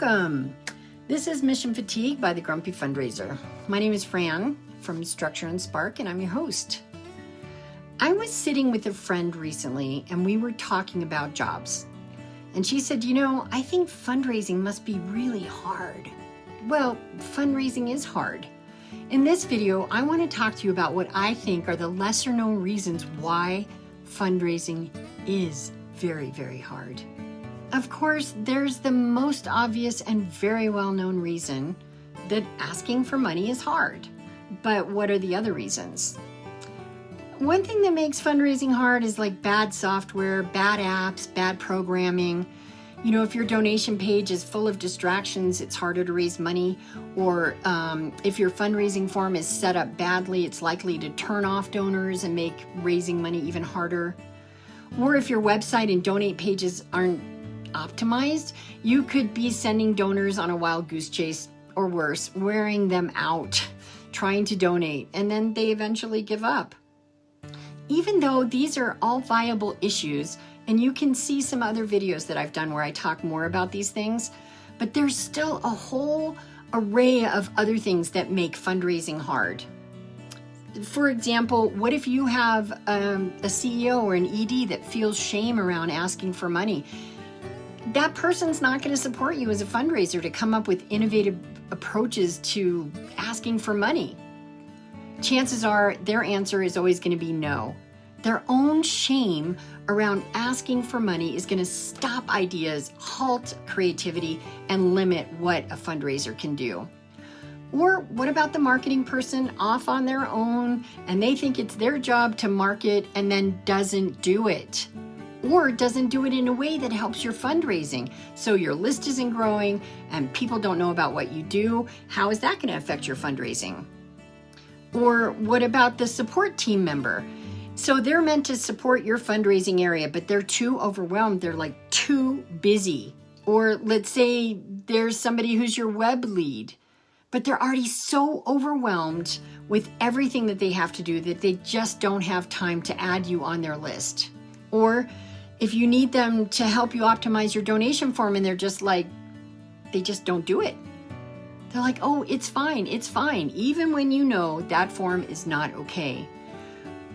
Welcome. This is Mission Fatigue by the Grumpy Fundraiser. My name is Fran from Structure and Spark, and I'm your host. I was sitting with a friend recently, and we were talking about jobs. And she said, I think fundraising must be really hard. Well, fundraising is hard. In this video, I want to talk to you about what I think are the lesser known reasons why fundraising is very, very hard. Of course, there's the most obvious and very well-known reason that asking for money is hard. But what are the other reasons? One thing that makes fundraising hard is like bad software, bad apps, bad programming. If your donation page is full of distractions, it's harder to raise money. Or if your fundraising form is set up badly, it's likely to turn off donors and make raising money even harder. Or if your website and donate pages aren't optimized, you could be sending donors on a wild goose chase, or worse, wearing them out, trying to donate, and then they eventually give up. Even though these are all viable issues, and you can see some other videos that I've done where I talk more about these things, but there's still a whole array of other things that make fundraising hard. For example, what if you have a CEO or an ED that feels shame around asking for money? That person's not going to support you as a fundraiser to come up with innovative approaches to asking for money. Chances are their answer is always going to be no. Their own shame around asking for money is going to stop ideas, halt creativity, and limit what a fundraiser can do. Or what about the marketing person off on their own and they think it's their job to market and then doesn't do it? Or doesn't do it in a way that helps your fundraising. So your list isn't growing and people don't know about what you do. How is that going to affect your fundraising? Or what about the support team member? So they're meant to support your fundraising area, but they're too overwhelmed. They're like too busy. Or let's say there's somebody who's your web lead, but they're already so overwhelmed with everything that they have to do that they just don't have time to add you on their list. Or if you need them to help you optimize your donation form and they're just like, they just don't do it. They're like, oh, it's fine, even when you know that form is not okay.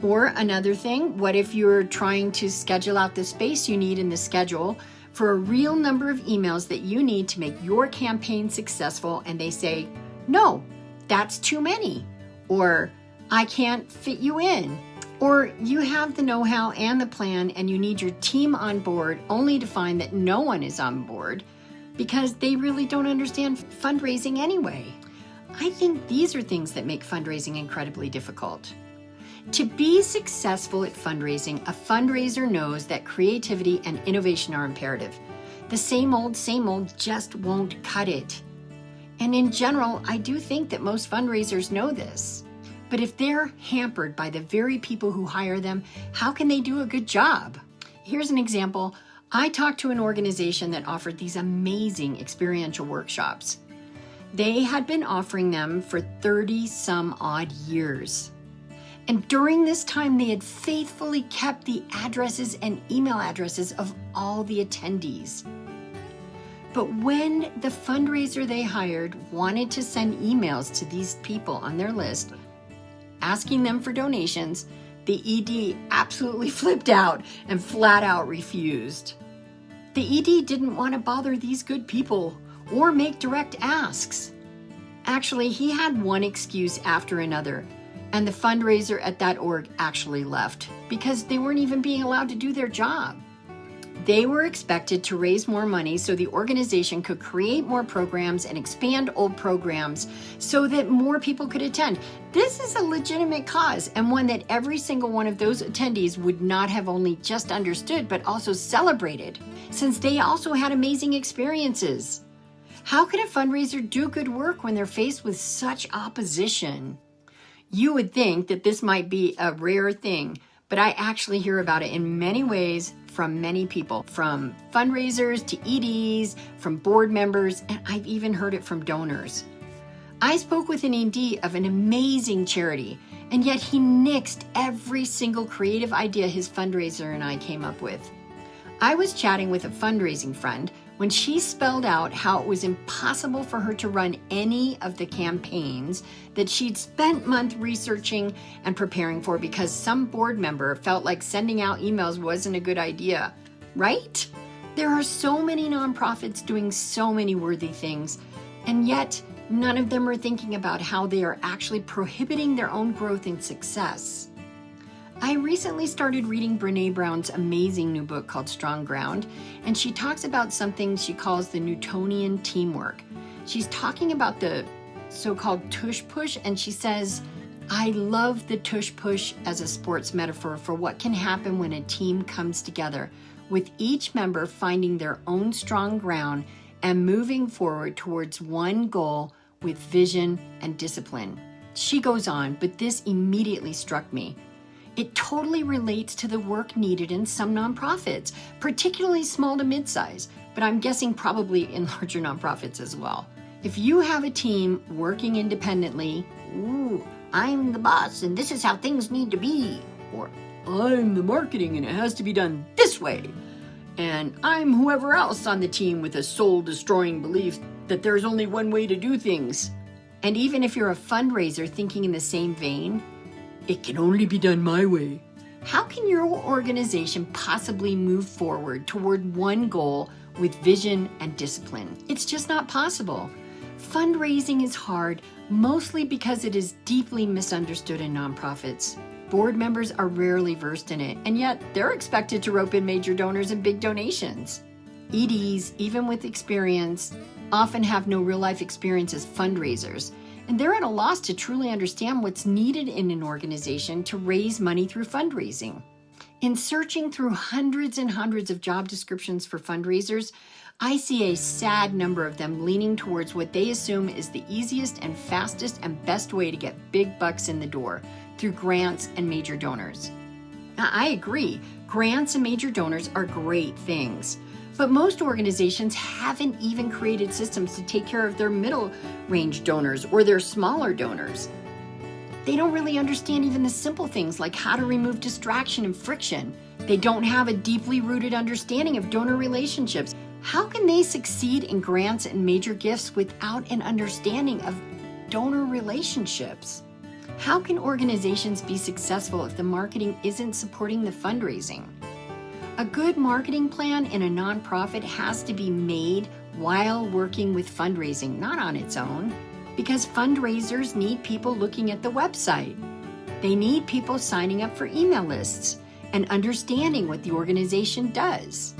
Or another thing, what if you're trying to schedule out the space you need in the schedule for a real number of emails that you need to make your campaign successful, and they say, no, that's too many, or I can't fit you in. Or you have the know-how and the plan and you need your team on board only to find that no one is on board because they really don't understand fundraising anyway. I think these are things that make fundraising incredibly difficult. To be successful at fundraising, a fundraiser knows that creativity and innovation are imperative. The same old just won't cut it. And in general, I do think that most fundraisers know this. But if they're hampered by the very people who hire them, how can they do a good job? Here's an example. I talked to an organization that offered these amazing experiential workshops. They had been offering them for 30 some odd years. And during this time, they had faithfully kept the addresses and email addresses of all the attendees. But when the fundraiser they hired wanted to send emails to these people on their list, asking them for donations, the ED absolutely flipped out and flat out refused. The ED didn't want to bother these good people or make direct asks. Actually, he had one excuse after another, and the fundraiser at that org actually left because they weren't even being allowed to do their job. They were expected to raise more money so the organization could create more programs and expand old programs so that more people could attend. This is a legitimate cause and one that every single one of those attendees would not have only just understood but also celebrated, since they also had amazing experiences. How can a fundraiser do good work when they're faced with such opposition? You would think that this might be a rare thing, but I actually hear about it in many ways from many people, from fundraisers to EDs, from board members, and I've even heard it from donors. I spoke with an ED of an amazing charity, and yet he nixed every single creative idea his fundraiser and I came up with. I was chatting with a fundraising friend when she spelled out how it was impossible for her to run any of the campaigns that she'd spent months researching and preparing for because some board member felt like sending out emails wasn't a good idea, right? There are so many nonprofits doing so many worthy things, and yet none of them are thinking about how they are actually prohibiting their own growth and success. I recently started reading Brené Brown's amazing new book called Strong Ground, and she talks about something she calls the Newtonian teamwork. She's talking about the so-called tush-push, and she says, I love the tush-push as a sports metaphor for what can happen when a team comes together, with each member finding their own strong ground and moving forward towards one goal with vision and discipline. She goes on, but this immediately struck me. It totally relates to the work needed in some nonprofits, particularly small to mid-size, but I'm guessing probably in larger nonprofits as well. If you have a team working independently, ooh, I'm the boss and this is how things need to be, or I'm the marketing and it has to be done this way, and I'm whoever else on the team with a soul-destroying belief that there's only one way to do things. And even if you're a fundraiser thinking in the same vein, it can only be done my way. How can your organization possibly move forward toward one goal with vision and discipline? It's just not possible. Fundraising is hard, mostly because it is deeply misunderstood in nonprofits. Board members are rarely versed in it, and yet they're expected to rope in major donors and big donations. EDs, even with experience, often have no real-life experience as fundraisers, and they're at a loss to truly understand what's needed in an organization to raise money through fundraising. In searching through hundreds and hundreds of job descriptions for fundraisers, I see a sad number of them leaning towards what they assume is the easiest and fastest and best way to get big bucks in the door, through grants and major donors. Now, I agree, grants and major donors are great things, but most organizations haven't even created systems to take care of their middle-range donors or their smaller donors. They don't really understand even the simple things like how to remove distraction and friction. They don't have a deeply rooted understanding of donor relationships. How can they succeed in grants and major gifts without an understanding of donor relationships? How can organizations be successful if the marketing isn't supporting the fundraising? A good marketing plan in a nonprofit has to be made while working with fundraising, not on its own, because fundraisers need people looking at the website. They need people signing up for email lists and understanding what the organization does.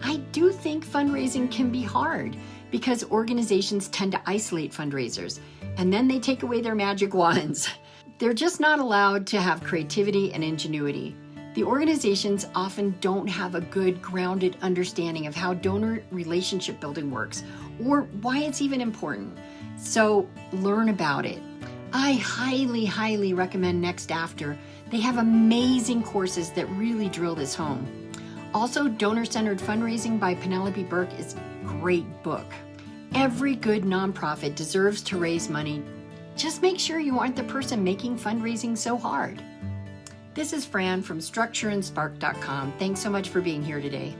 I do think fundraising can be hard because organizations tend to isolate fundraisers, and then they take away their magic wands. They're just not allowed to have creativity and ingenuity. The organizations often don't have a good grounded understanding of how donor relationship building works or why it's even important. So learn about it. I highly recommend NextAfter. They have amazing courses that really drill this home. Also, Donor-Centered Fundraising by Penelope Burk is a great book. Every good nonprofit deserves to raise money. Just make sure you aren't the person making fundraising so hard. This is Fran from structureandspark.com. Thanks so much for being here today.